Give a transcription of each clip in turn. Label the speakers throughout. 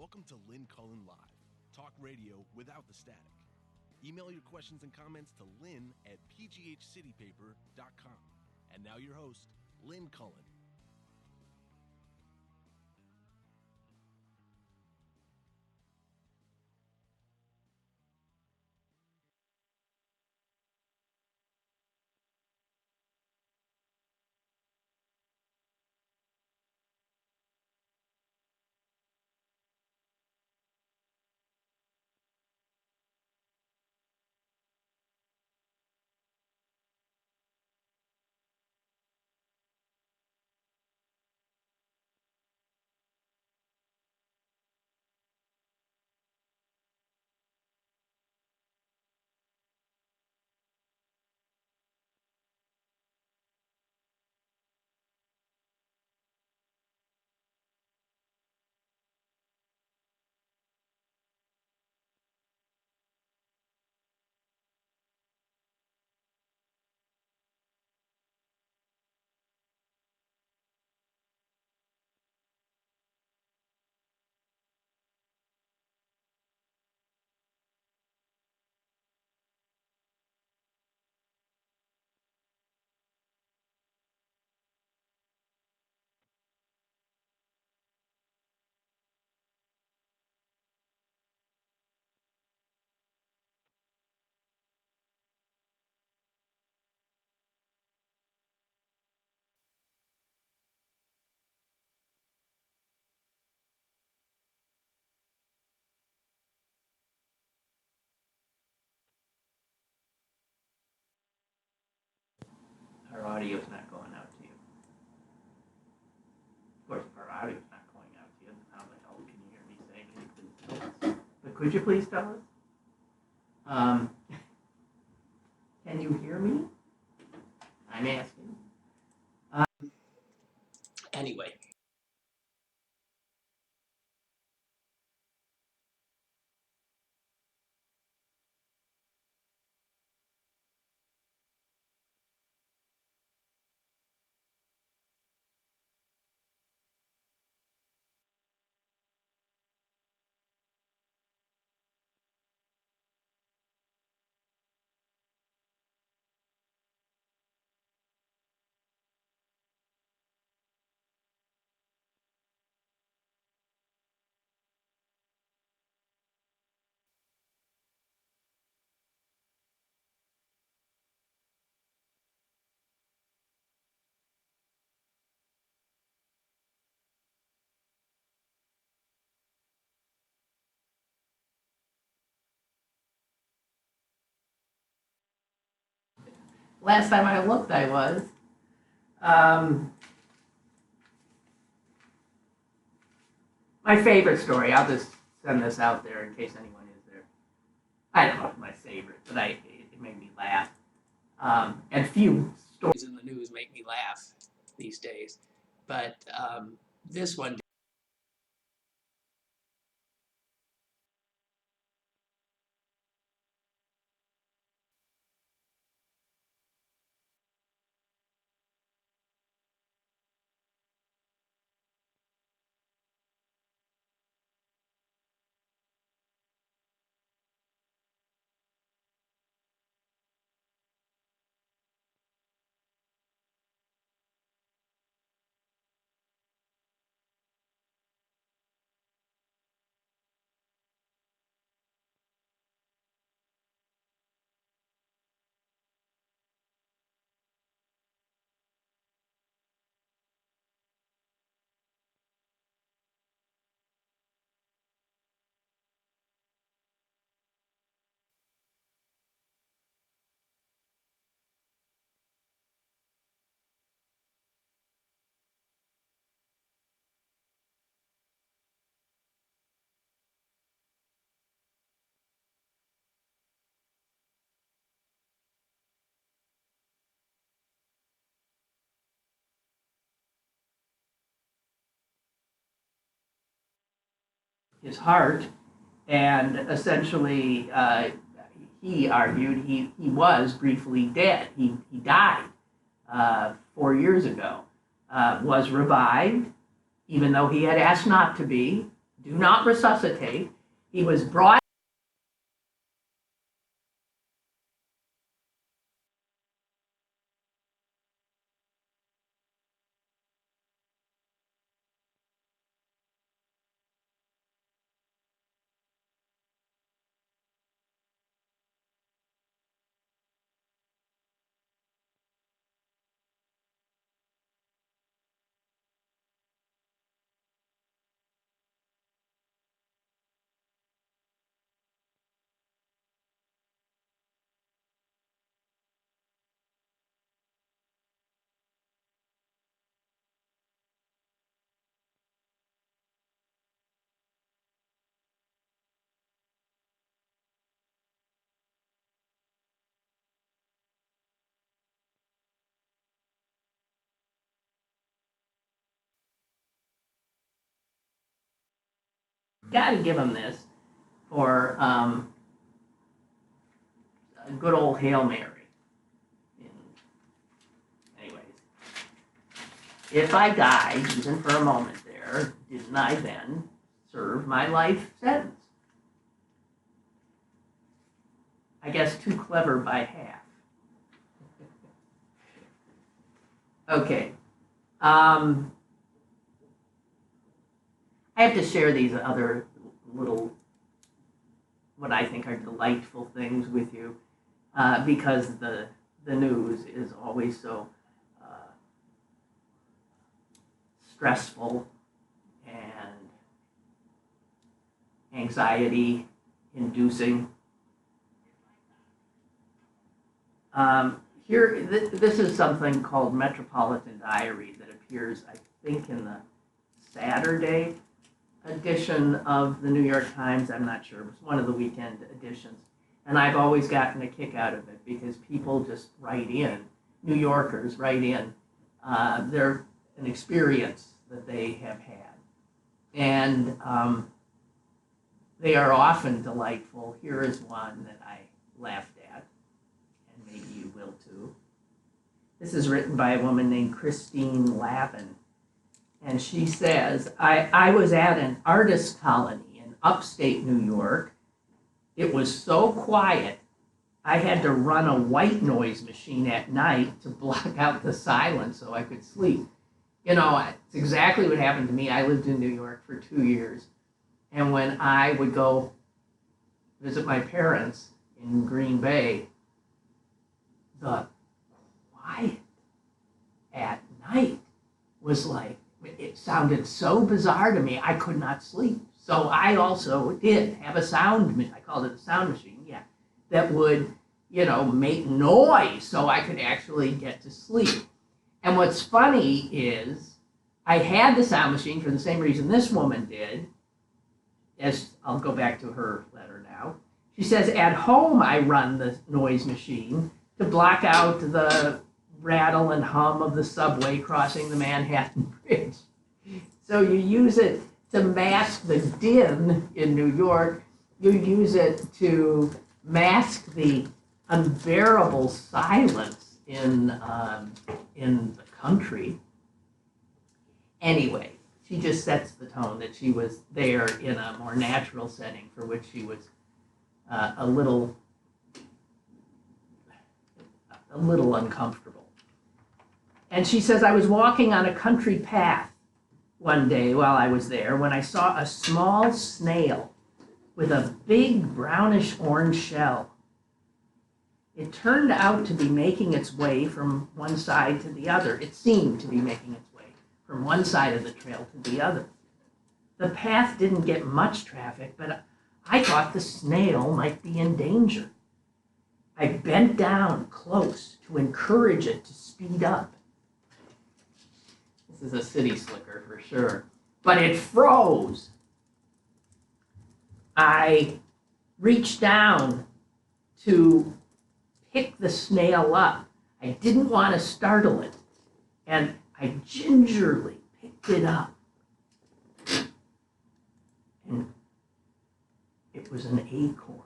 Speaker 1: Welcome to Lynn Cullen Live, talk radio without the static. Email your questions and comments to lynn@pghcitypaper.com. And now your host, Lynn Cullen.
Speaker 2: Our audio's not going out to you. Of course, if our audio's not going out to you, then how the hell can you hear me saying, can you please tell us? But could you please tell us? Can you hear me? I'm asking. Anyway. Last time I looked, I was. My favorite story, I'll just send this out there in case anyone is there. I don't know if it's my favorite, but it made me laugh. And few stories in the news make me laugh these days. But this one. His heart, and essentially he argued he was briefly dead. He died 4 years ago, was revived, even though he had asked not to be, Do not resuscitate. He was brought got to give him this for a good old Hail Mary. Anyways, if I died, even for a moment there, didn't I then serve my life sentence? I guess too clever by half. Okay. I have to share these other little, what I think are delightful things with you, because the news is always so stressful and anxiety inducing. Here, this is something called Metropolitan Diary that appears, I think, in the Saturday edition of the New York Times. I'm not sure. It was one of the weekend editions. And I've always gotten a kick out of it because people just write in, New Yorkers write in their an experience that they have had. And they are often delightful. Here is one that I laughed at, and maybe you will too. This is written by a woman named Christine Lavin. And she says, I was at an artist colony in upstate New York. It was so quiet, I had to run a white noise machine at night to block out the silence so I could sleep. You know, it's exactly what happened to me. I lived in New York for 2 years. And when I would go visit my parents in Green Bay, the quiet at night was like, it sounded so bizarre to me, I could not sleep. So I also did have a sound machine, I called it a sound machine, yeah, that would, you know, make noise so I could actually get to sleep. And what's funny is I had the sound machine for the same reason this woman did, as I'll go back to her letter now. She says, at home I run the noise machine to block out the rattle and hum of the subway crossing the Manhattan Bridge. So you use it to mask the din in New York. You use it to mask the unbearable silence in the country. Anyway, she just sets the tone that she was there in a more natural setting for which she was a little uncomfortable. And she says, I was walking on a country path one day while I was there when I saw a small snail with a big brownish orange shell. It turned out to be making its way from one side to the other. It seemed to be making its way from one side of the trail to the other. The path didn't get much traffic, but I thought the snail might be in danger. I bent down close to encourage it to speed up. This is a city slicker for sure. But it froze. I reached down to pick the snail up. I didn't want to startle it. And I gingerly picked it up. And it was an acorn.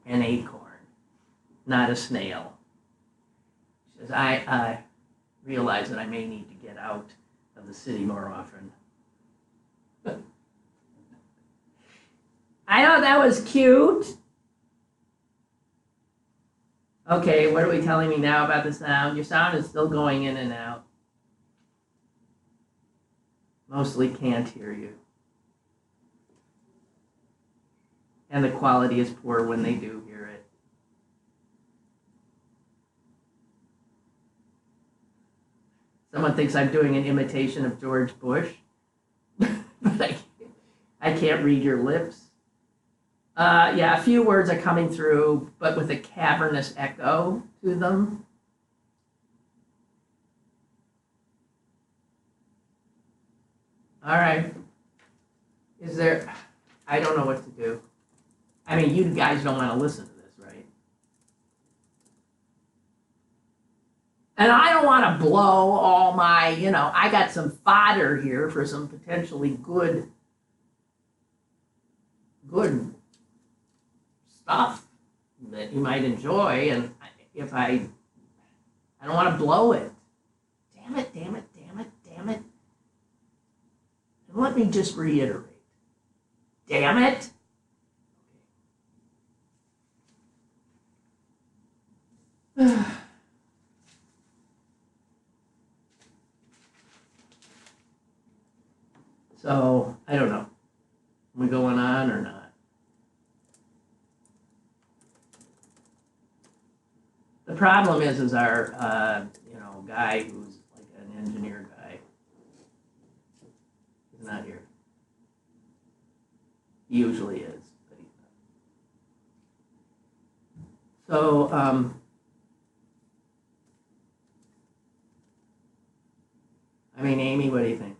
Speaker 2: An acorn, not a snail. She says, realize that I may need to get out of the city more often. I know that was cute. Okay, what are we telling me now about the sound? Your sound is still going in and out. Mostly can't hear you. And the quality is poor when they do hear it. Someone thinks I'm doing an imitation of George Bush, but I can't read your lips. Yeah, a few words are coming through, but with a cavernous echo to them. All right. Is there, I don't know what to do. I mean, you guys don't want to listen to this, right? And I don't want to blow all my, I got some fodder here for some potentially good stuff that you might enjoy. And if I don't want to blow it. Damn it. And let me just reiterate. Damn it. So, I don't know. Am we going on or not? The problem is our, guy who's like an engineer guy is not here. He usually is, but he's not. So, I mean, Amy, what do you think?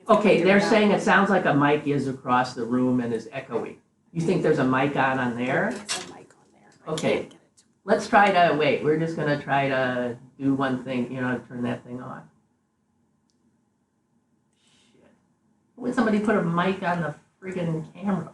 Speaker 2: Okay, they're saying it sounds like a mic is across the room and is echoey. You think there's a mic on there?
Speaker 3: There's a mic on there.
Speaker 2: Okay, let's try to, wait, we're just gonna try to do one thing, turn that thing on. Shit. What would somebody put a mic on the friggin' camera for?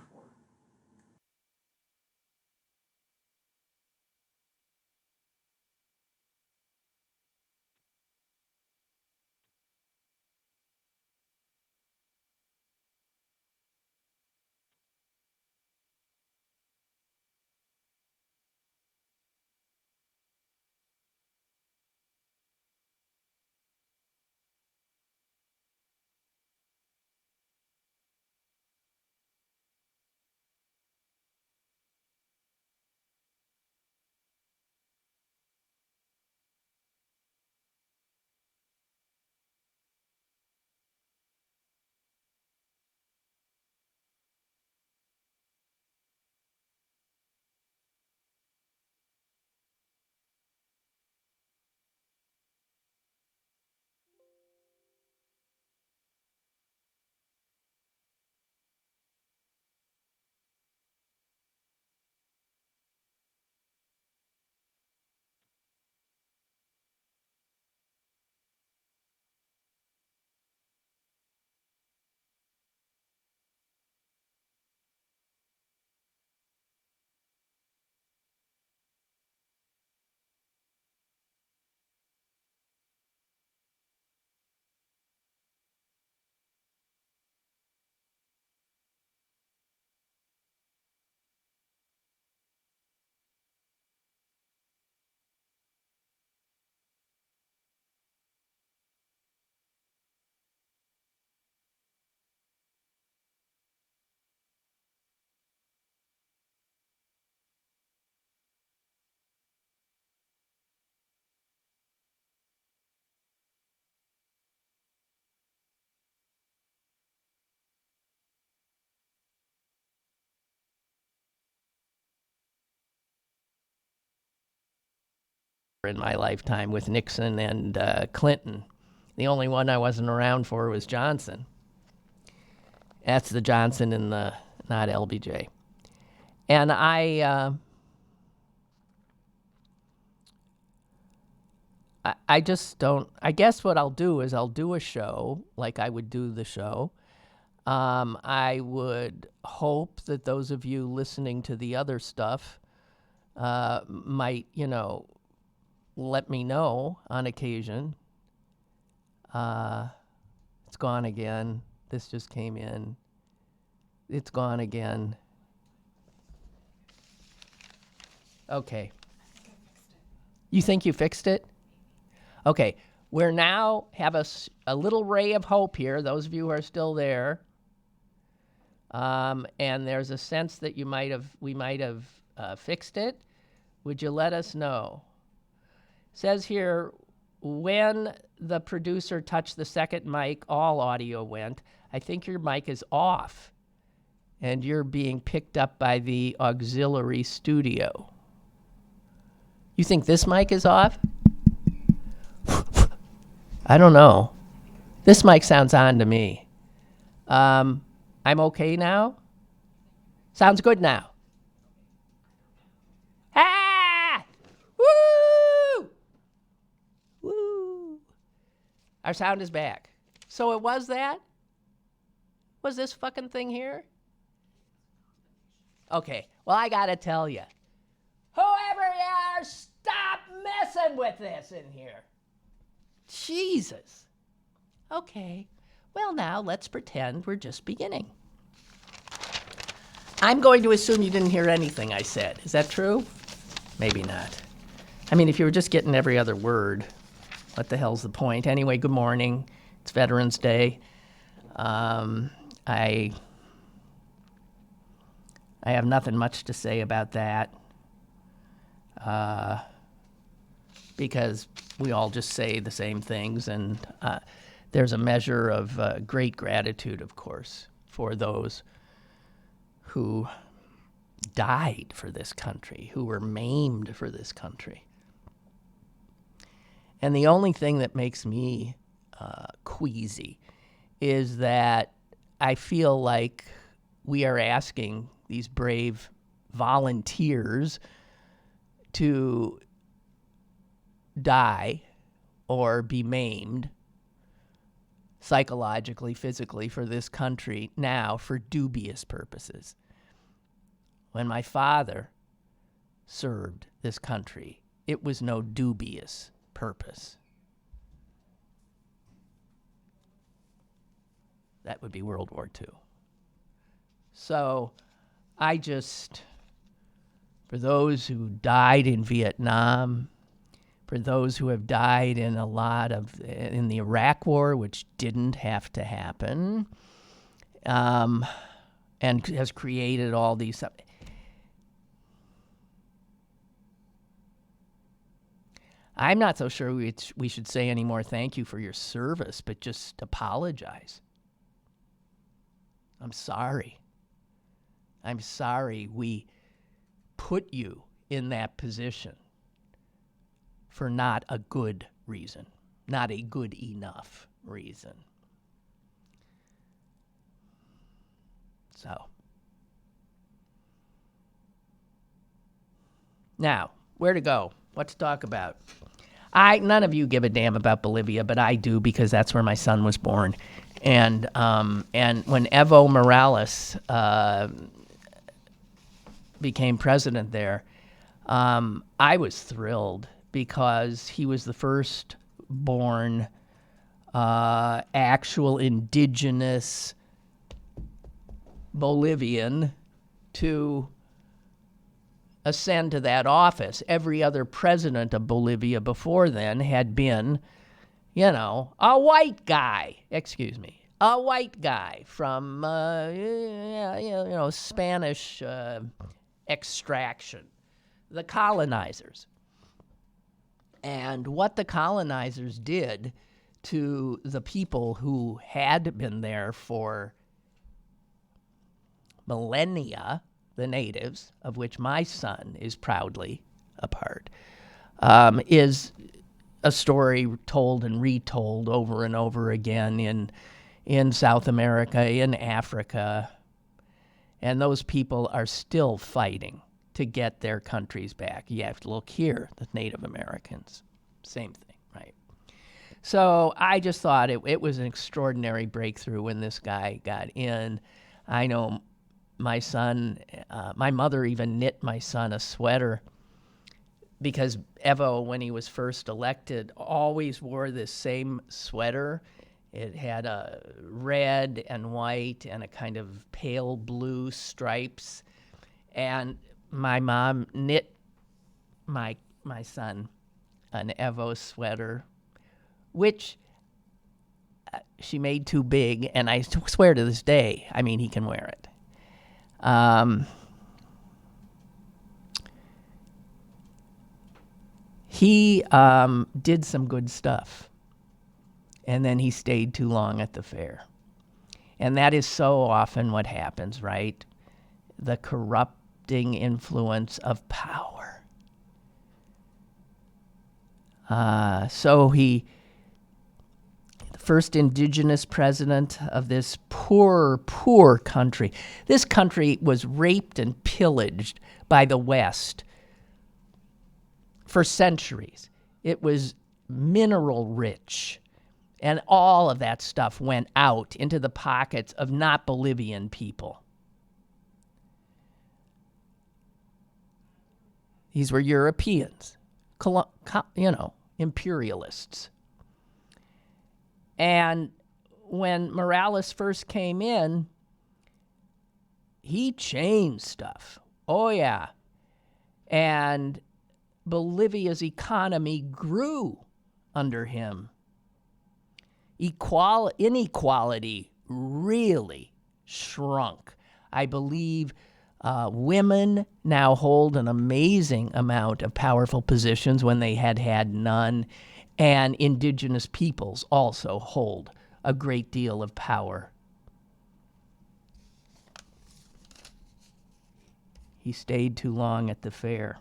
Speaker 2: In my lifetime with Nixon and Clinton. The only one I wasn't around for was Johnson. That's the Johnson in the, not LBJ. And I just don't, I guess what I'll do is I'll do a show like I would do the show. I would hope that those of you listening to the other stuff might, let me know on occasion. It's gone again. This just came in. It's gone again. Okay. You think you fixed it? Okay. We're now have a little ray of hope here, those of you who are still there. And there's a sense that we might have fixed it. Would you let us know? Says here, when the producer touched the second mic, all audio went. I think your mic is off, and you're being picked up by the auxiliary studio. You think this mic is off? I don't know. This mic sounds on to me. I'm okay now? Sounds good now. Ah! Woo! Woo! Our sound is back. So it was that? Was this fucking thing here? Okay. Well, I gotta tell you. Whoever you are, stop messing with this in here. Jesus. Okay. Well, now let's pretend we're just beginning. I'm going to assume you didn't hear anything I said. Is that true? Maybe not. I mean, if you were just getting every other word, what the hell's the point? Anyway, good morning. It's Veterans Day. I have nothing much to say about that. Because we all just say the same things, and there's a measure of great gratitude, of course, for those who died for this country, who were maimed for this country. And the only thing that makes me queasy is that I feel like we are asking these brave volunteers to die or be maimed psychologically, physically for this country now for dubious purposes. When my father served this country, it was no dubious purpose. That would be World War II. So I just, for those who died in Vietnam, for those who have died in in the Iraq War, which didn't have to happen, and has created all these. I'm not so sure we should say any more thank you for your service, but just apologize. I'm sorry. I'm sorry we put you in that position for not a good reason, not a good enough reason. So, now, where to go? What to talk about? None of you give a damn about Bolivia, but I do because that's where my son was born. And when Evo Morales became president there, I was thrilled because he was the first born actual indigenous Bolivian to ascend to that office. Every other president of Bolivia before then had been, a white guy. A white guy from, Spanish extraction. The colonizers. And what the colonizers did to the people who had been there for millennia, the natives, of which my son is proudly a part, is a story told and retold over and over again in South America, in Africa. And those people are still fighting to get their countries back. You have to look here, the Native Americans. Same thing, right? So I just thought it was an extraordinary breakthrough when this guy got in. I know my son, my mother even knit my son a sweater because Evo, when he was first elected, always wore this same sweater. It had a red and white and a kind of pale blue stripes. And my mom knit my son an Evo sweater, which she made too big, and I swear to this day, I mean, he can wear it. He did some good stuff, and then he stayed too long at the fair. And that is so often what happens, right? The corrupting influence of power. So he, the first indigenous president of this poor, poor country. This country was raped and pillaged by the West for centuries. It was mineral rich, and all of that stuff went out into the pockets of not Bolivian people. These were Europeans, imperialists. And when Morales first came in, he changed stuff. Oh, yeah. And Bolivia's economy grew under him. Inequality really shrunk. I believe women now hold an amazing amount of powerful positions when they had none, and indigenous peoples also hold a great deal of power. He stayed too long at the fair.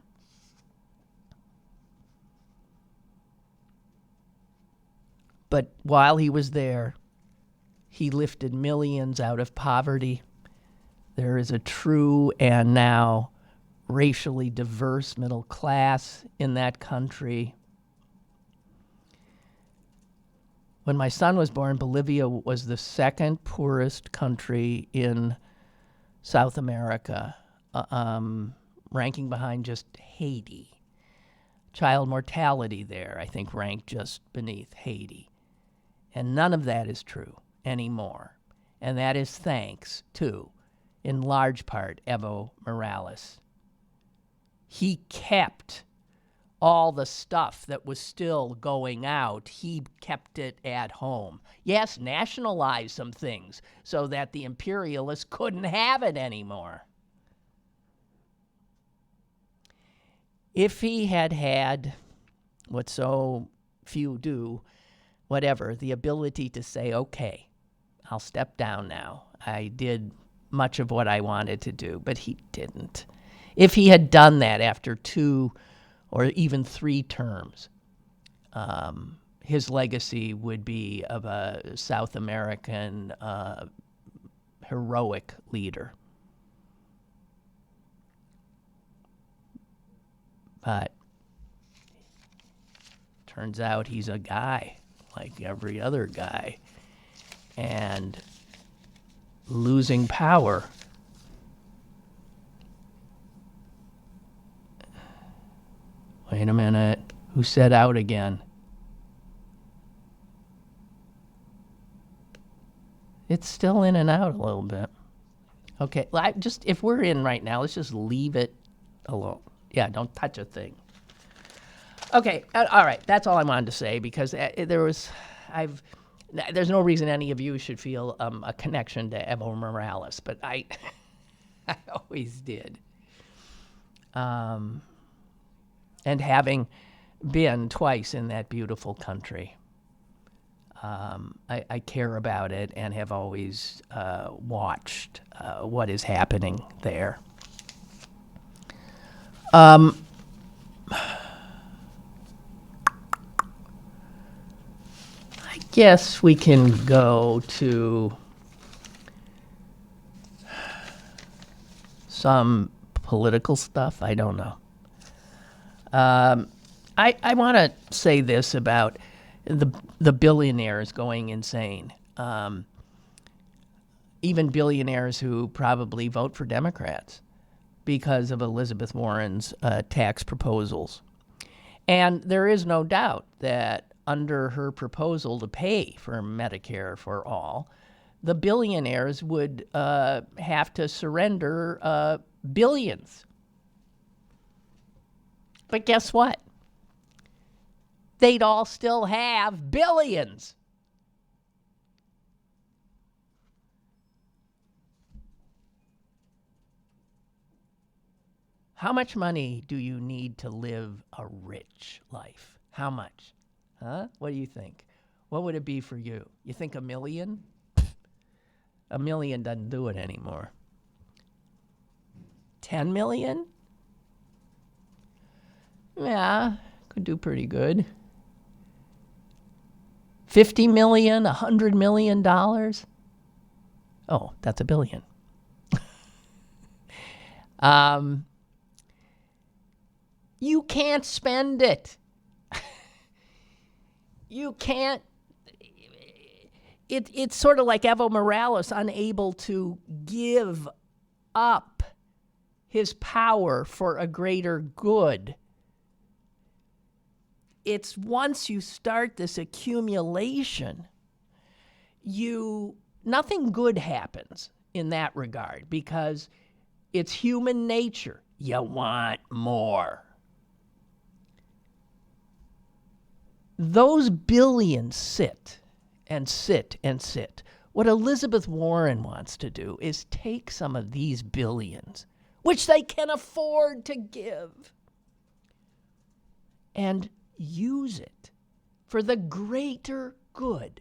Speaker 2: But while he was there, he lifted millions out of poverty. There is a true and now racially diverse middle class in that country. When my son was born, Bolivia was the second poorest country in South America, ranking behind just Haiti. Child mortality there, I think, ranked just beneath Haiti. And none of that is true anymore. And that is thanks to, in large part, Evo Morales. He kept all the stuff that was still going out. He kept it at home. Yes, nationalized some things so that the imperialists couldn't have it anymore. If he had had what so few do, whatever, the ability to say, okay, I'll step down now. I did much of what I wanted to do, but he didn't. If he had done that after 2 or even 3 terms, his legacy would be of a South American heroic leader. But turns out he's a guy like every other guy. And losing power wait a minute. Who said out again? It's still in and out a little bit. Okay, if we're in right now, let's just leave it alone. Yeah, don't touch a thing. Okay, all right. That's all I wanted to say because there's no reason any of you should feel a connection to Evo Morales, but I always did. And having been twice in that beautiful country, I care about it and have always watched what is happening there. I guess we can go to some political stuff. I don't know. I want to say this about the billionaires going insane. Even billionaires who probably vote for Democrats because of Elizabeth Warren's tax proposals. And there is no doubt that under her proposal to pay for Medicare for all, the billionaires would have to surrender billions. But guess what? They'd all still have billions. How much money do you need to live a rich life? How much? Huh? What do you think? What would it be for you? You think $1 million? $1 million doesn't do it anymore. 10 million? Yeah, could do pretty good. 50 million, $100 million? Oh, that's $1 billion. You can't spend it. You can't. It's sort of like Evo Morales unable to give up his power for a greater good. It's once you start this accumulation, nothing good happens in that regard because it's human nature. You want more. Those billions sit and sit and sit. What Elizabeth Warren wants to do is take some of these billions, which they can afford to give, and use it for the greater good.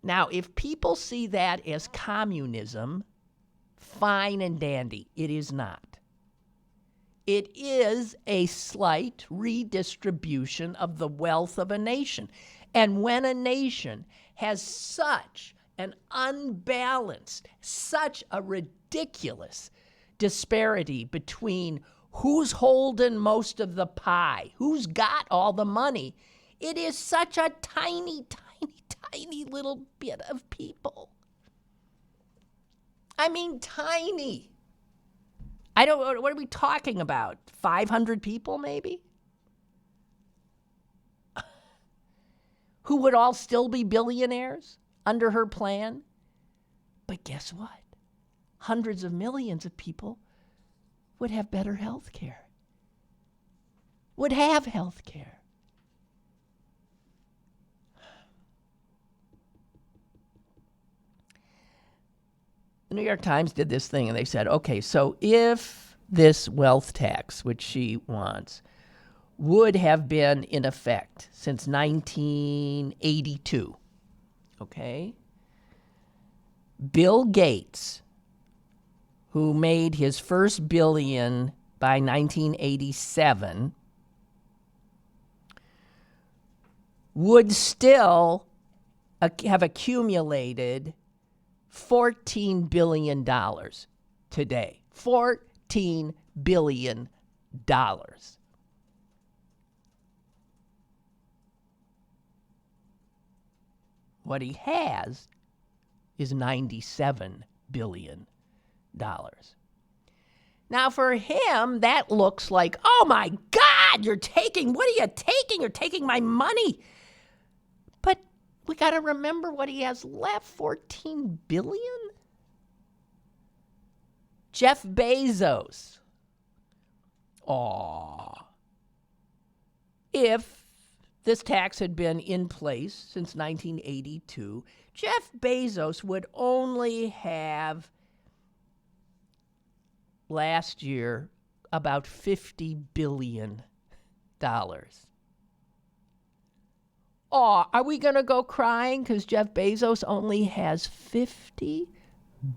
Speaker 2: Now, if people see that as communism, fine and dandy. It is not. It is a slight redistribution of the wealth of a nation. And when a nation has such an unbalanced, such a ridiculous disparity between who's holding most of the pie, who's got all the money, it is such a tiny, tiny, tiny little bit of people. I mean, tiny. What are we talking about? 500 people, maybe? Who would all still be billionaires under her plan? But guess what? Hundreds of millions of people would have better health care. Would have health care. The New York Times did this thing, and they said, okay, so if this wealth tax, which she wants, would have been in effect since 1982, okay? Bill Gates, who made his first billion by 1987, would still have accumulated $14 billion today. $14 billion. What he has is $97 billion. Now, for him, that looks like, oh my God, what are you taking? You're taking my money. But we got to remember what he has left, $14 billion? Jeff Bezos. If this tax had been in place since 1982, Jeff Bezos would only have last year about $50 billion. Are we going to go crying because Jeff Bezos only has $50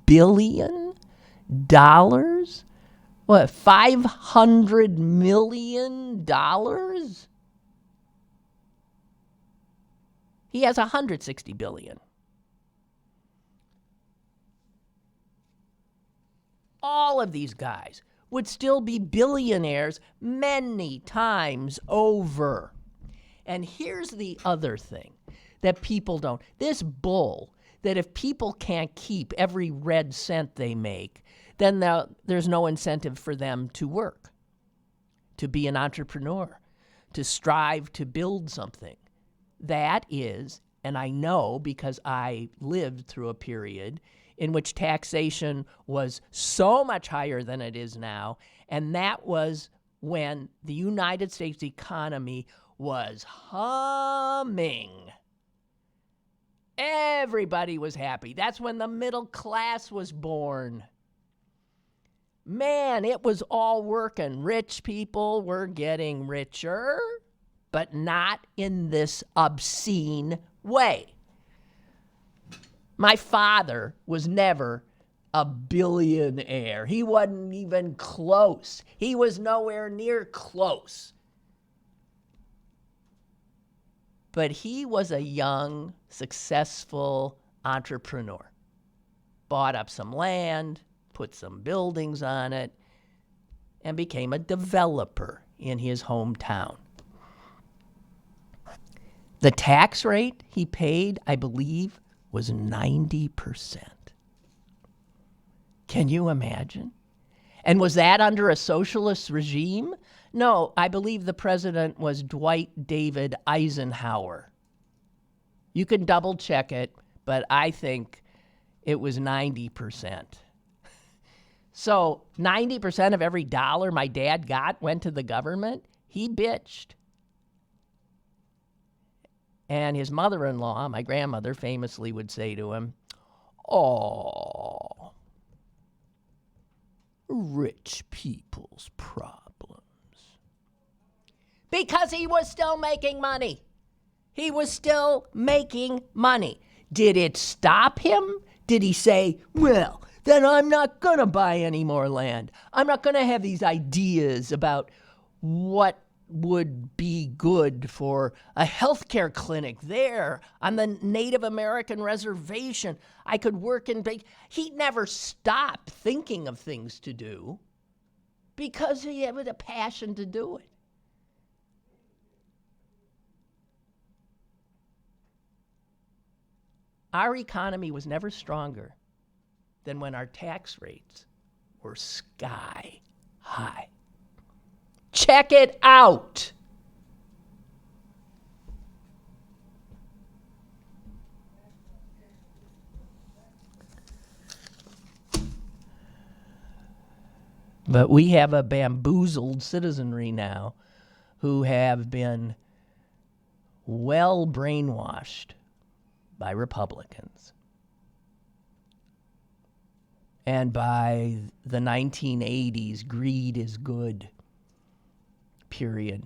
Speaker 2: billion? What, $500 million? He has $160 billion. All of these guys would still be billionaires many times over. And here's the other thing that people don't. This bull that if people can't keep every red cent they make, then there's no incentive for them to work, to be an entrepreneur, to strive to build something. That is, and I know because I lived through a period in which taxation was so much higher than it is now, and that was when the United States economy was humming. Everybody was happy. That's when the middle class was born. Man, it was all working. Rich people were getting richer, but not in this obscene way. My father was never a billionaire. He wasn't even close. He was nowhere near close. But he was a young, successful entrepreneur. Bought up some land, put some buildings on it, and became a developer in his hometown. The tax rate he paid, I believe, was 90%. Can you imagine? And was that under a socialist regime? No, I believe the president was Dwight David Eisenhower. You can double check it, but I think it was 90%. So 90% of every dollar my dad got went to the government. He bitched. And his mother-in-law, my grandmother, famously would say to him, "Oh, rich people's problems." Because he was still making money. He was still making money. Did it stop him? Did he say, well, then I'm not going to buy any more land. I'm not going to have these ideas about what would be good for a healthcare clinic there on the Native American reservation. I could work in He never stopped thinking of things to do because he had a passion to do it. Our economy was never stronger than when our tax rates were sky high. Check it out. But we have a bamboozled citizenry now who have been well brainwashed by Republicans. And by the 1980s, greed is good period.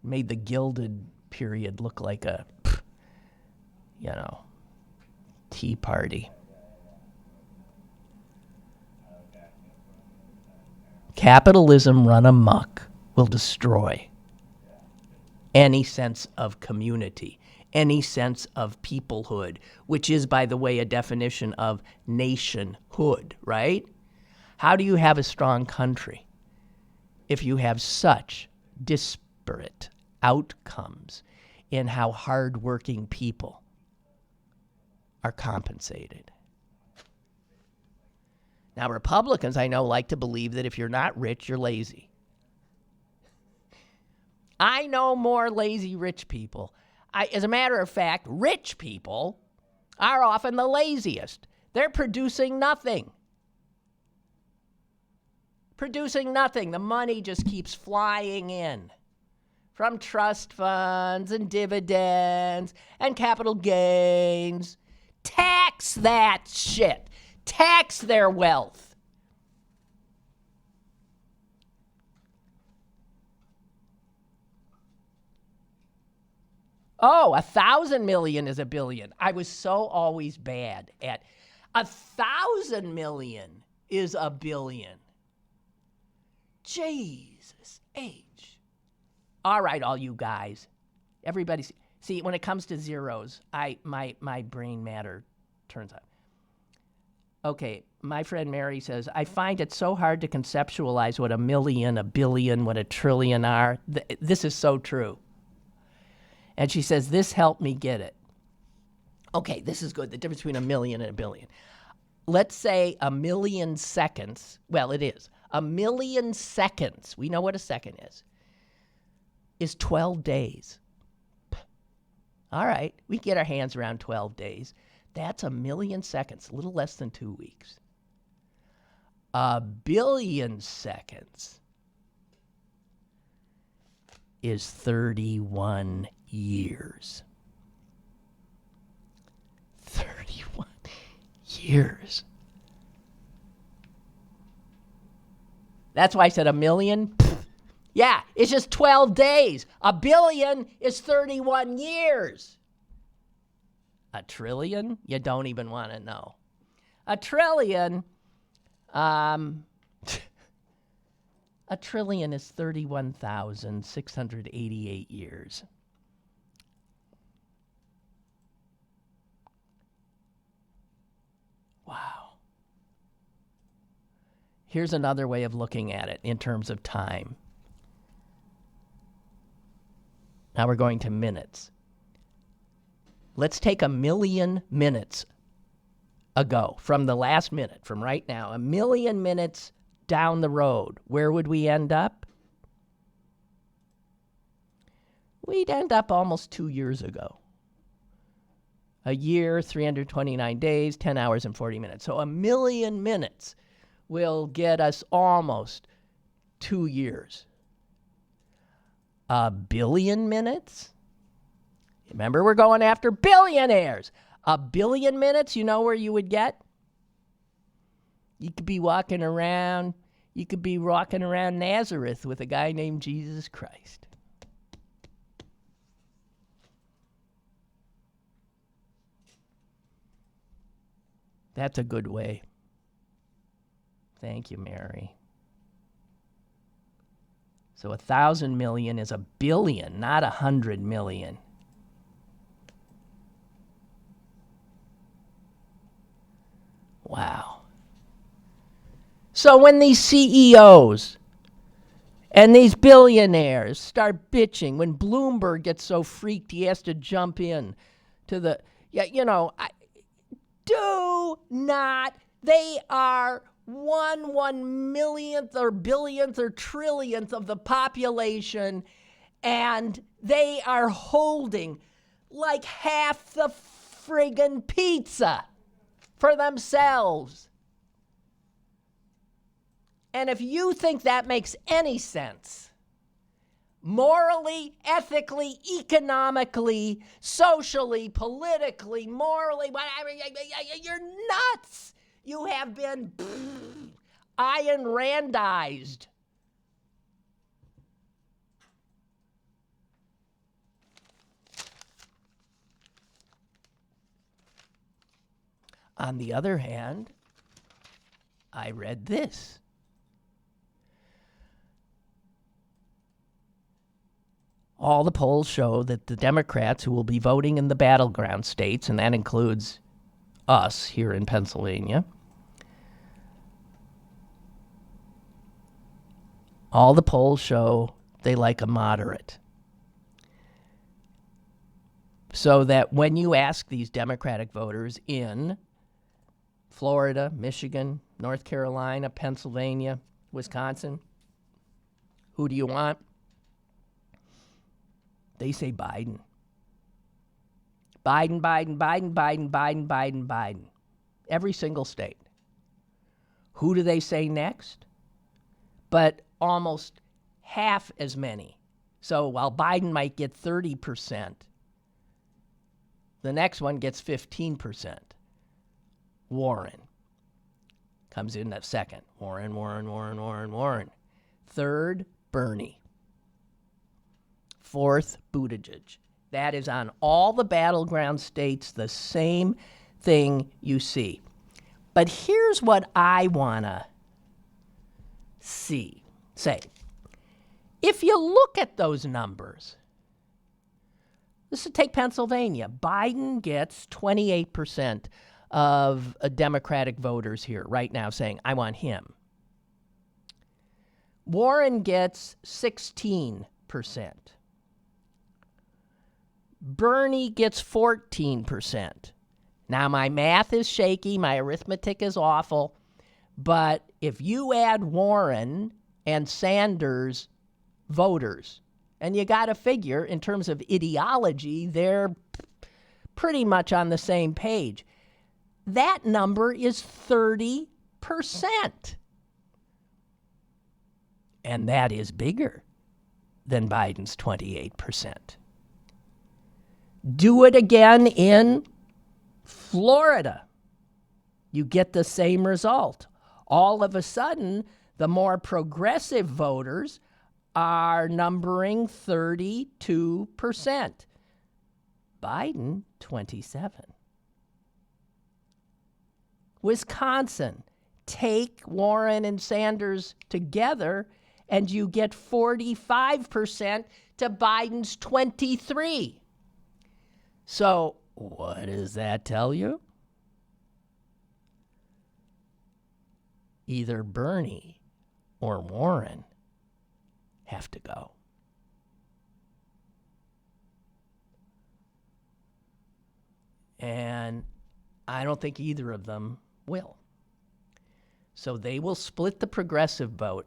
Speaker 2: Made the Gilded period look like a, tea party. Capitalism run amok will destroy any sense of community, any sense of peoplehood, which is, by the way, a definition of nationhood, right? How do you have a strong country if you have such disparate outcomes in how hardworking people are compensated? Now, Republicans, I know, like to believe that if you're not rich, you're lazy. I know more lazy rich people. As a matter of fact, rich people are often the laziest. They're producing nothing. Producing nothing. The money just keeps flying in from trust funds and dividends and capital gains. Tax that shit. Tax their wealth. Oh, 1,000 million is a billion. I was so always bad at 1,000 million is a billion. Jesus H. All right, all you guys. Everybody, see, when it comes to zeros, my brain matter turns on. Okay, my friend Mary says, I find it so hard to conceptualize what a million, a billion, what a trillion are. This is so true. And she says, this helped me get it. Okay, this is good. The difference between a million and a billion. Let's say a million seconds. Well, it is. A million seconds. We know what a second is. is 12 days. All right, we get our hands around 12 days. That's 1 million seconds, a little less than 2 weeks. 1 billion seconds is 31 years. 31 years. That's why I said 1 million. Yeah, it's just 12 days. 1 billion is 31 years. 1 trillion? You don't even want to know. 1 trillion, 1 trillion is 31,688 years. Wow. Here's another way of looking at it in terms of time. Now we're going to minutes. Let's take 1 million minutes ago, from the last minute, from right now, 1 million minutes down the road. Where would we end up? We'd end up almost 2 years ago. A year, 329 days, 10 hours and 40 minutes. So 1 million minutes will get us almost 2 years. 1 billion minutes? Remember, we're going after billionaires. 1 billion minutes, you know where you would get? You could be walking around Nazareth with a guy named Jesus Christ. That's a good way. Thank you, Mary. So 1,000 million is 1 billion, not 100 million. Wow. So when these CEOs and these billionaires start bitching, when Bloomberg gets so freaked he has to jump in to the, do not, they are one millionth or billionth or trillionth of the population, and they are holding like half the friggin' pizza for themselves. And if you think that makes any sense, morally, ethically, economically, socially, politically, morally, whatever, you're nuts. You have been Ayn Randized. On the other hand, I read this. All the polls show that the Democrats who will be voting in the battleground states, and that includes us here in Pennsylvania, all the polls show they like a moderate. So that when you ask these Democratic voters in Florida, Michigan, North Carolina, Pennsylvania, Wisconsin, who do you want? They say Biden. Biden, Biden, Biden, Biden, Biden, Biden, Biden. Every single state. Who do they say next? But almost half as many. So while Biden might get 30%, the next one gets 15%. Warren comes in at second. Warren. Third, Bernie. Fourth, Buttigieg. That is on all the battleground states, the same thing you see. But here's what I want to say. If you look at those numbers, let's take Pennsylvania. Biden gets 28% of Democratic voters here right now saying, I want him. Warren gets 16%. Bernie gets 14%. Now, my math is shaky. My arithmetic is awful. But if you add Warren and Sanders voters
Speaker 3: And you got to figure, in terms of ideology, they're pretty much on the same page. That number is 30%. And that is bigger than Biden's 28%. Do it again in Florida. You get the same result. All of a sudden, the more progressive voters are numbering 32%. Biden, 27%. Wisconsin, take Warren and Sanders together, and you get 45% to Biden's 23%. So, what does that tell you? Either Bernie or Warren have to go. And I don't think either of them will. So they will split the progressive vote.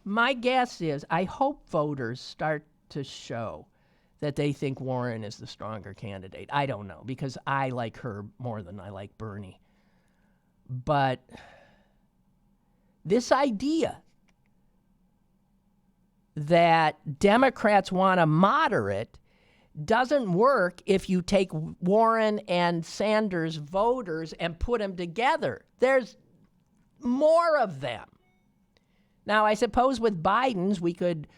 Speaker 3: My guess is, I hope voters start to show that they think Warren is the stronger candidate. I don't know, because I like her more than I like Bernie. But this idea that Democrats want a moderate doesn't work if you take Warren and Sanders voters and put them together. There's more of them. Now, I suppose with Biden's, we could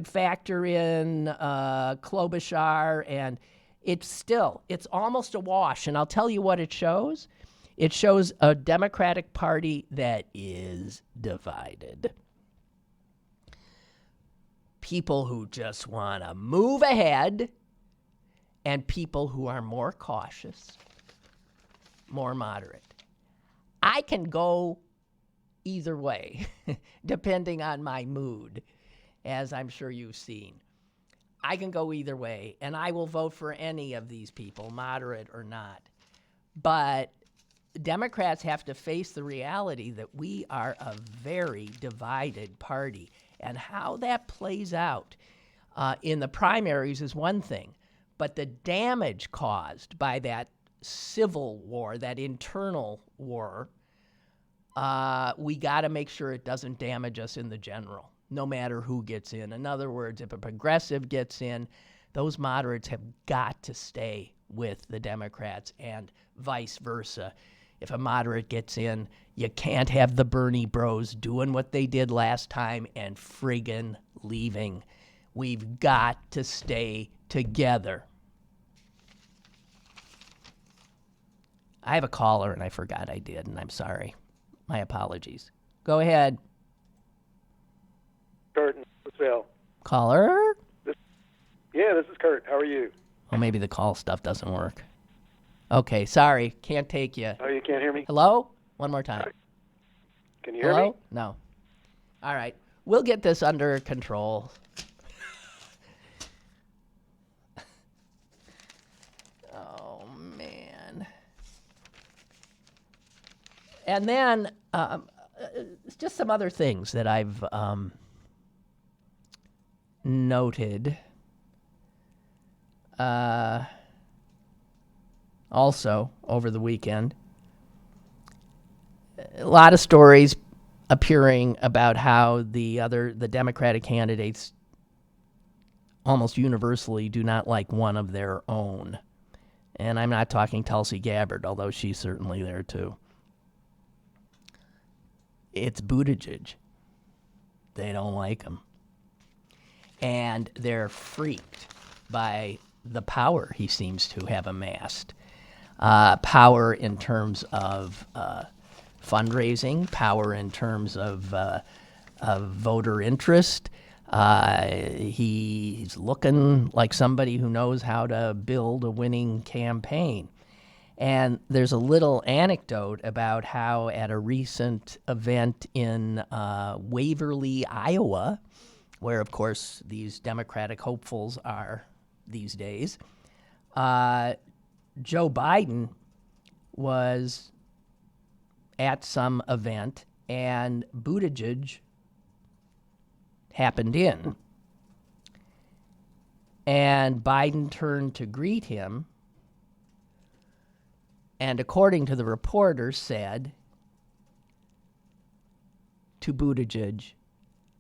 Speaker 3: factor in Klobuchar, and it's almost a wash. And I'll tell you what it shows. It shows a Democratic Party that is divided. People who just want to move ahead, and people who are more cautious, more moderate. I can go either way, depending on my mood, as I'm sure you've seen. I can go either way, and I will vote for any of these people, moderate or not. But Democrats have to face the reality that we are a very divided party. And how that plays out in the primaries is one thing, but the damage caused by that civil war, that internal war, we got to make sure it doesn't damage us in the general, no matter who gets in. In other words, if a progressive gets in, those moderates have got to stay with the Democrats, and vice versa. If a moderate gets in, you can't have the Bernie bros doing what they did last time and friggin' leaving. We've got to stay together. I have a caller, and I forgot I did, and I'm sorry. My apologies. Go ahead.
Speaker 4: Kurt in Louisville.
Speaker 3: Caller?
Speaker 4: This is Kurt. How are you?
Speaker 3: Oh, maybe the call stuff doesn't work. Okay, sorry. Can't take you.
Speaker 4: Oh, you can't hear me?
Speaker 3: Hello? One more time.
Speaker 4: Can you hear
Speaker 3: Hello?
Speaker 4: me?
Speaker 3: No. All right. We'll get this under control. Oh, man. And then just some other things that I've noted. Also, over the weekend, a lot of stories appearing about how the Democratic candidates almost universally do not like one of their own. And I'm not talking Tulsi Gabbard, although she's certainly there too. It's Buttigieg. They don't like him. And they're freaked by the power he seems to have amassed. Power in terms of fundraising, power in terms of voter interest. He's looking like somebody who knows how to build a winning campaign. And there's a little anecdote about how at a recent event in Waverly, Iowa, where, of course, these Democratic hopefuls are these days, Joe Biden was at some event, and Buttigieg happened in. And Biden turned to greet him, and according to the reporter, said to Buttigieg,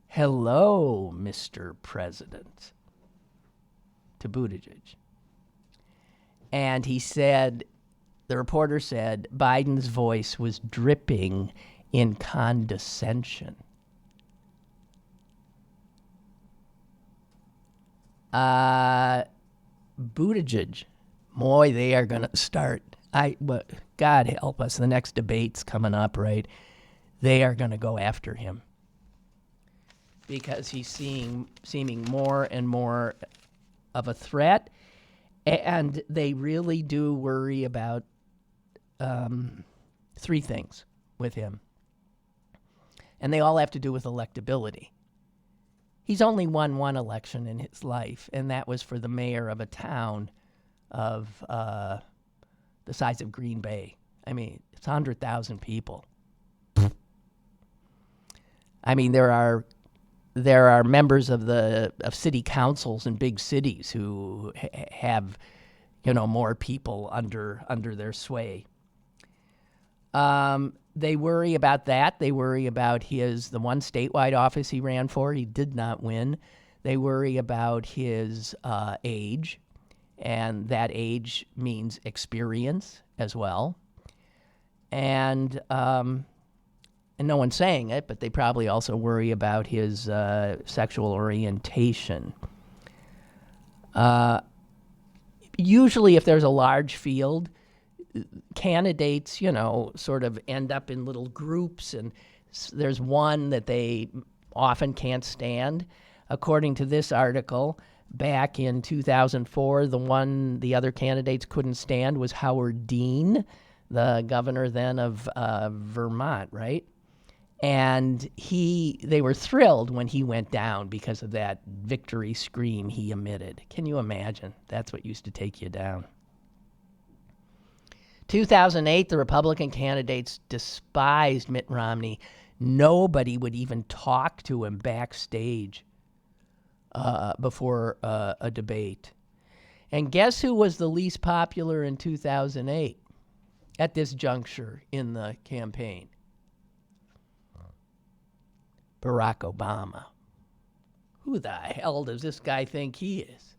Speaker 3: "Hello, Mr. President," to Buttigieg. And he said, the reporter said, Biden's voice was dripping in condescension. Buttigieg, boy, they are going to start. God help us, the next debate's coming up, right? They are going to go after him because he's seeming more and more of a threat, and they really do worry about three things with him, and they all have to do with electability. He's only won one election in his life, and that was for the mayor of a town of the size of Green Bay. I mean, it's 100,000 people. I mean, there are members of city councils in big cities who have, more people under their sway. They worry about that. They worry about the one statewide office he ran for. He did not win. They worry about his age, and that age means experience as well. And no one's saying it, but they probably also worry about his sexual orientation. Usually, if there's a large field, candidates, sort of end up in little groups, and there's one that they often can't stand. According to this article, back in 2004, the other candidates couldn't stand was Howard Dean, the governor then of Vermont, right? And they were thrilled when he went down because of that victory scream he emitted. Can you imagine? That's what used to take you down. 2008, the Republican candidates despised Mitt Romney. Nobody would even talk to him backstage before a debate. And guess who was the least popular in 2008 at this juncture in the campaign? Barack Obama. Who the hell does this guy think he is?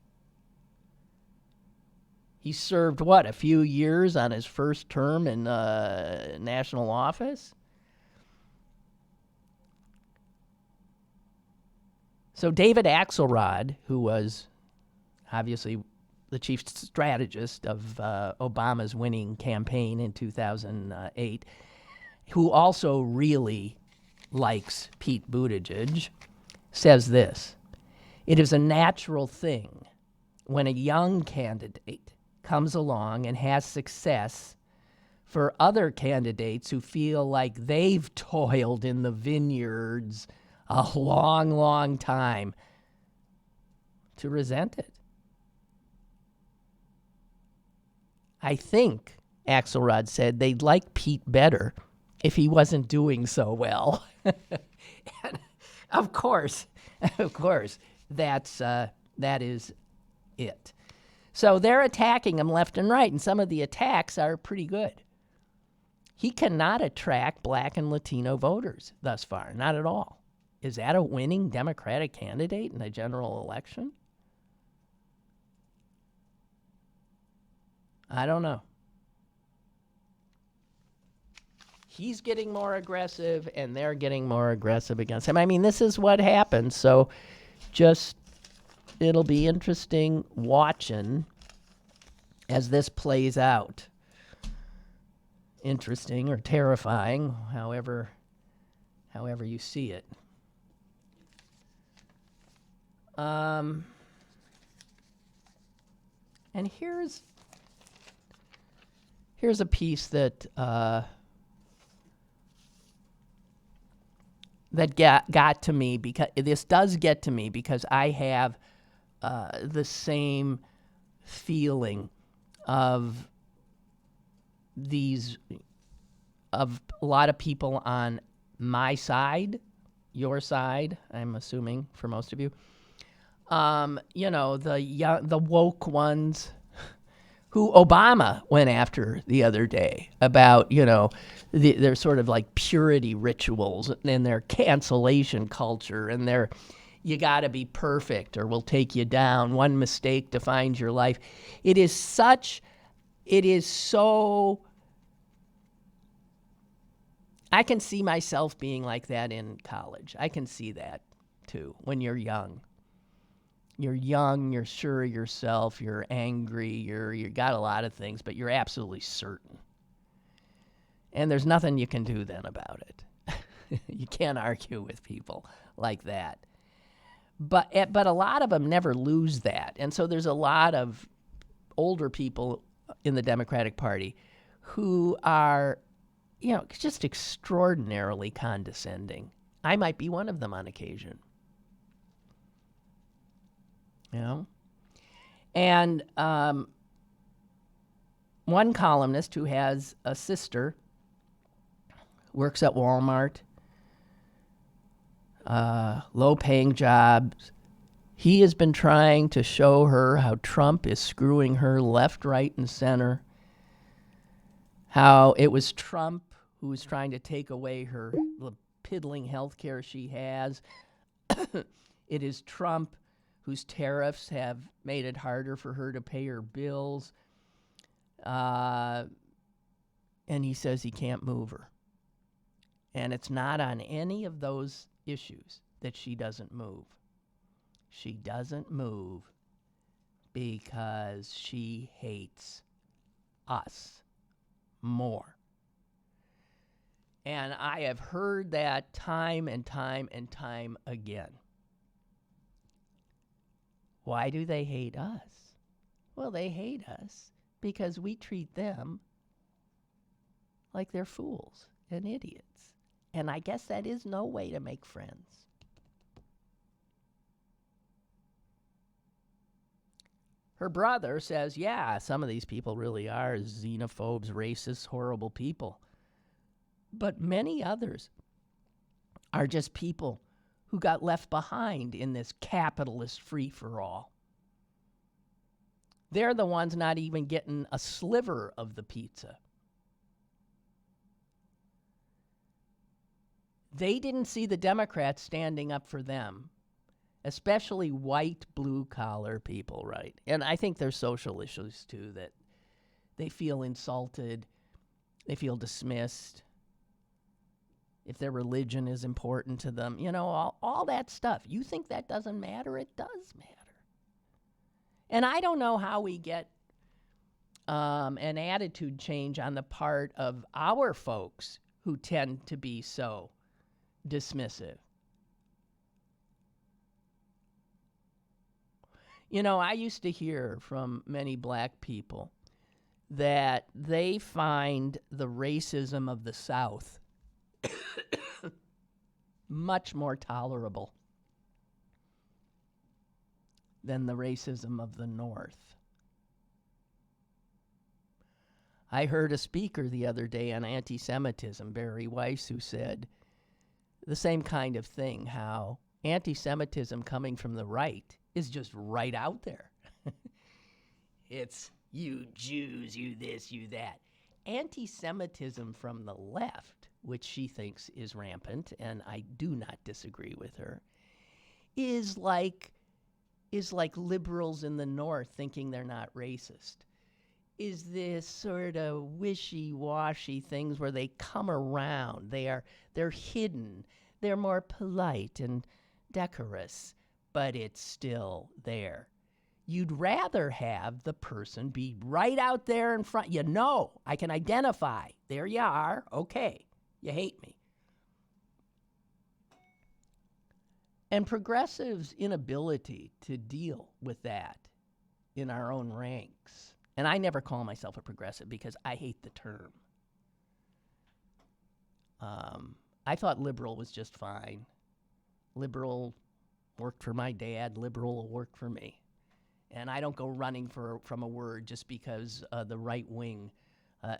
Speaker 3: He served, a few years on his first term in national office? So David Axelrod, who was obviously the chief strategist of Obama's winning campaign in 2008, who also really likes Pete Buttigieg, says this: "It is a natural thing when a young candidate comes along and has success for other candidates who feel like they've toiled in the vineyards a long, long time to resent it." I think, Axelrod said, they'd like Pete better if he wasn't doing so well. And of course, that is it. So they're attacking him left and right, and some of the attacks are pretty good. He cannot attract black and Latino voters thus far, not at all. Is that a winning Democratic candidate in a general election? I don't know. He's getting more aggressive, and they're getting more aggressive against him. I mean, this is what happens. So it'll be interesting watching as this plays out. Interesting or terrifying, however you see it. And here's a piece that got to me, because this does get to me because I have the same feeling of these of a lot of people on my side, your side, I'm assuming for most of you, the woke ones who Obama went after the other day about, their sort of like purity rituals and their cancellation culture and their you got to be perfect or we'll take you down. One mistake defines your life. It is so, I can see myself being like that in college. I can see that too when you're young. You're young, you're sure of yourself, you're angry, you got a lot of things, but you're absolutely certain. And there's nothing you can do then about it. You can't argue with people like that. But a lot of them never lose that. And so there's a lot of older people in the Democratic Party who are, just extraordinarily condescending. I might be one of them on occasion. And one columnist who has a sister, works at Walmart, low-paying jobs. He has been trying to show her how Trump is screwing her left, right, and center, how it was Trump who was trying to take away the piddling health care she has. It is Trump whose tariffs have made it harder for her to pay her bills. And he says he can't move her. And it's not on any of those issues that she doesn't move. She doesn't move because she hates us more. And I have heard that time and time and time again. Why do they hate us? Well, they hate us because we treat them like they're fools and idiots. And I guess that is no way to make friends. Her brother says, yeah, some of these people really are xenophobes, racists, horrible people. But many others are just people who got left behind in this capitalist free-for-all. They're the ones not even getting a sliver of the pizza. They didn't see the Democrats standing up for them, especially white, blue-collar people, right? And I think there's social issues, too, that they feel insulted, they feel dismissed. If their religion is important to them, all that stuff. You think that doesn't matter? It does matter. And I don't know how we get an attitude change on the part of our folks who tend to be so dismissive. I used to hear from many black people that they find the racism of the South much more tolerable than the racism of the North. I heard a speaker the other day on anti-Semitism, Barry Weiss, who said the same kind of thing, how anti-Semitism coming from the right is just right out there. It's you Jews, you this, you that. Anti-Semitism from the left, which she thinks is rampant, and I do not disagree with her, is like liberals in the North thinking they're not racist. Is this sort of wishy-washy things where they come around. They're hidden. They're more polite and decorous, but it's still there. You'd rather have the person be right out there in front. I can identify. There you are. Okay. You hate me. And progressives' inability to deal with that in our own ranks. And I never call myself a progressive because I hate the term. I thought liberal was just fine. Liberal worked for my dad. Liberal will work for me. And I don't go running from a word just because the right wing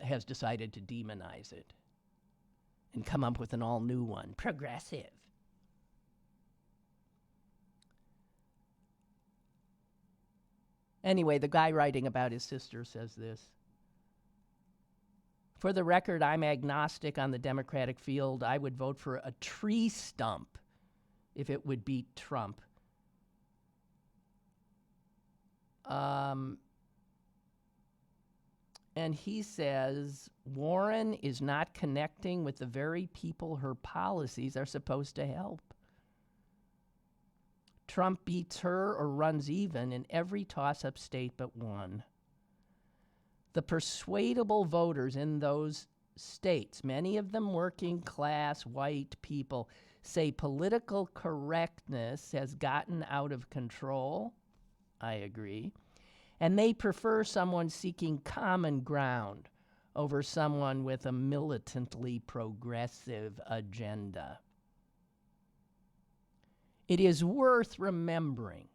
Speaker 3: has decided to demonize it. and come up with an all-new one. Progressive. Anyway, the guy writing about his sister says this. For the record, I'm agnostic on the Democratic field. I would vote for a tree stump if it would beat Trump. And he says Warren is not connecting with the very people her policies are supposed to help. Trump beats her or runs even in every toss-up state but one. The persuadable voters in those states, many of them working class white people, say political correctness has gotten out of control. I agree. And they prefer someone seeking common ground over someone with a militantly progressive agenda. It is worth remembering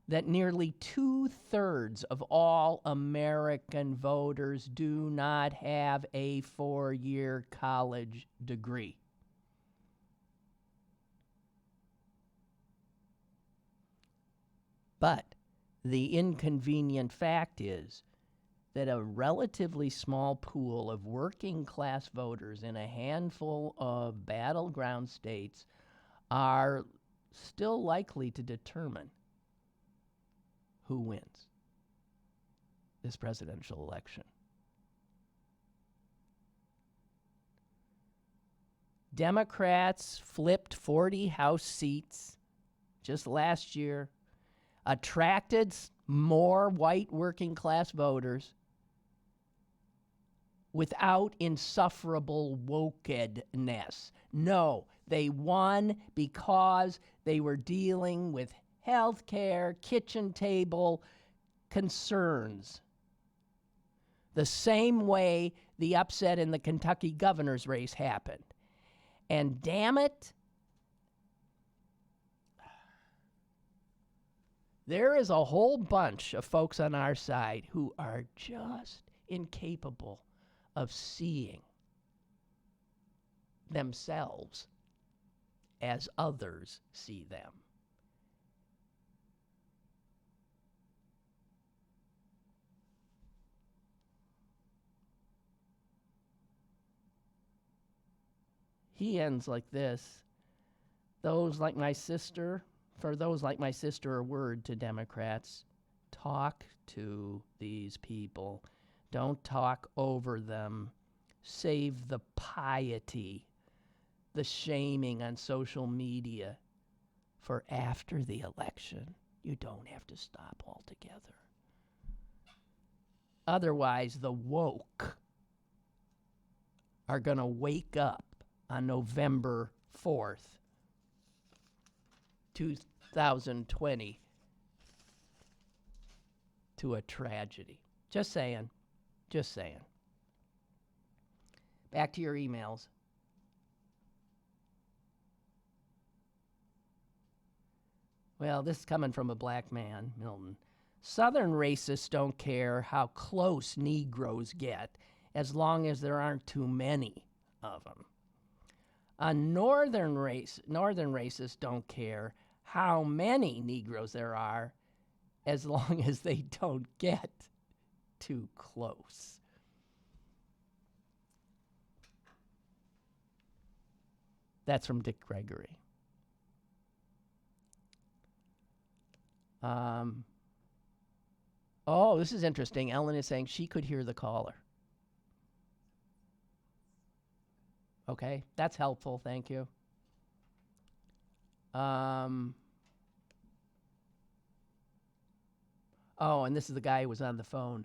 Speaker 3: that nearly 2/3 of all American voters do not have a 4-year college degree. But the inconvenient fact is that a relatively small pool of working class voters in a handful of battleground states are still likely to determine who wins this presidential election. Democrats flipped 40 House seats just last year, attracted more white working class voters without insufferable wokedness. No, they won because they were dealing with health care, kitchen table concerns. The same way the upset in the Kentucky governor's race happened. And damn it, there is a whole bunch of folks on our side who are just incapable of seeing themselves as others see them. He ends like this. Those like my sister, for those like my sister, a word to Democrats. Talk to these people. Don't talk over them. Save the piety, the shaming on social media for after the election. You don't have to stop altogether. Otherwise, the woke are going to wake up on November 4th, 2020, to a tragedy. Just saying. Just saying. Back to your emails. Well, this is coming from a black man, Milton. Southern racists don't care how close Negroes get as long as there aren't too many of them. Northern racists don't care how many Negroes there are as long as they don't get too close. That's from Dick Gregory. Oh, this is interesting. Ellen is saying she could hear the caller. Okay, that's helpful. Thank you. Oh, and this is the guy who was on the phone.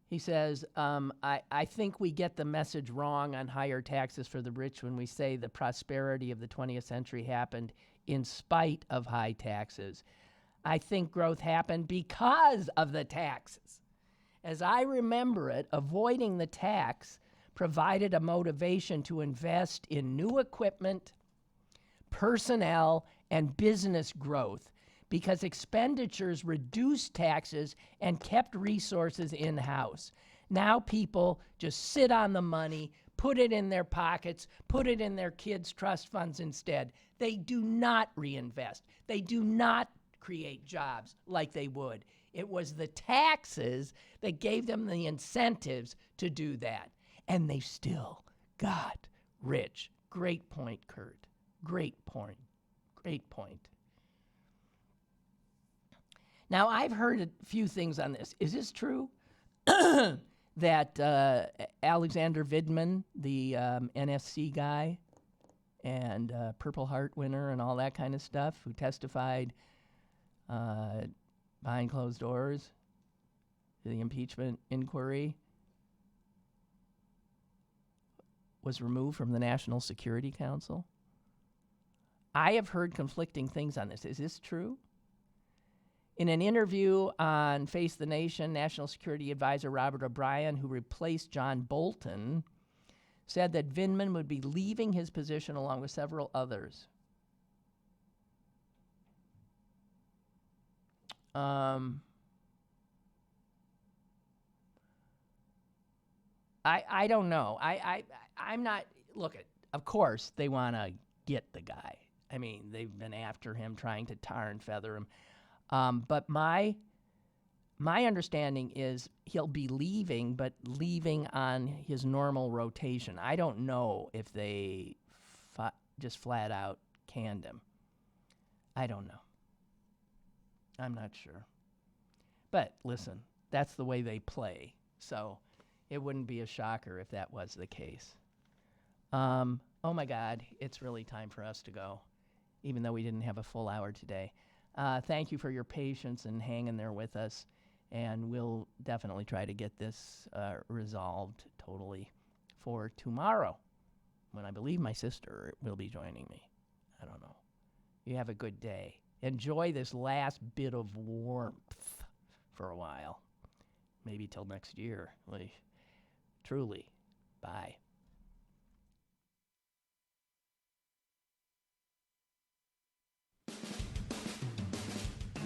Speaker 3: He says, I think we get the message wrong on higher taxes for the rich when we say the prosperity of the 20th century happened in spite of high taxes. I think growth happened because of the taxes. As I remember it, avoiding the tax provided a motivation to invest in new equipment, personnel, and business growth because expenditures reduced taxes and kept resources in-house. Now people just sit on the money, put it in their pockets, put it in their kids' trust funds instead. They do not reinvest. They do not create jobs like they would. It was the taxes that gave them the incentives to do that. And they still got rich. Great point, Kurt. Great point. Great point. Now, I've heard a few things on this. Is this true? That Alexander Vidman, the NSC guy and Purple Heart winner and all that kind of stuff, who testified behind closed doors to the impeachment inquiry, was removed from the National Security Council? I have heard conflicting things on this. Is this true? In an interview on Face the Nation, National Security Advisor Robert O'Brien, who replaced John Bolton, said that Vindman would be leaving his position along with several others. I don't know. I'm not. Look, of course they want to get the guy. I mean, they've been after him, trying to tar and feather him. But my understanding is he'll be leaving, but leaving on his normal rotation. I don't know if they just flat out canned him. I don't know. I'm not sure. But listen, that's the way they play. So it wouldn't be a shocker if that was the case. Oh my God, it's really time for us to go, even though we didn't have a full hour today. Thank you for your patience and hanging there with us, and we'll definitely try to get this resolved totally for tomorrow, when I believe my sister will be joining me. I don't know. You have a good day. Enjoy this last bit of warmth for a while. Maybe till next year. Truly. Bye.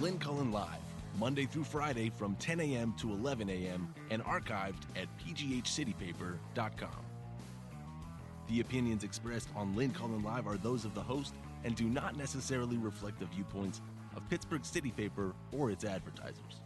Speaker 1: Lynn Cullen Live, Monday through Friday from 10 a.m. to 11 a.m. and archived at pghcitypaper.com. The opinions expressed on Lynn Cullen Live are those of the host and do not necessarily reflect the viewpoints of Pittsburgh City Paper or its advertisers.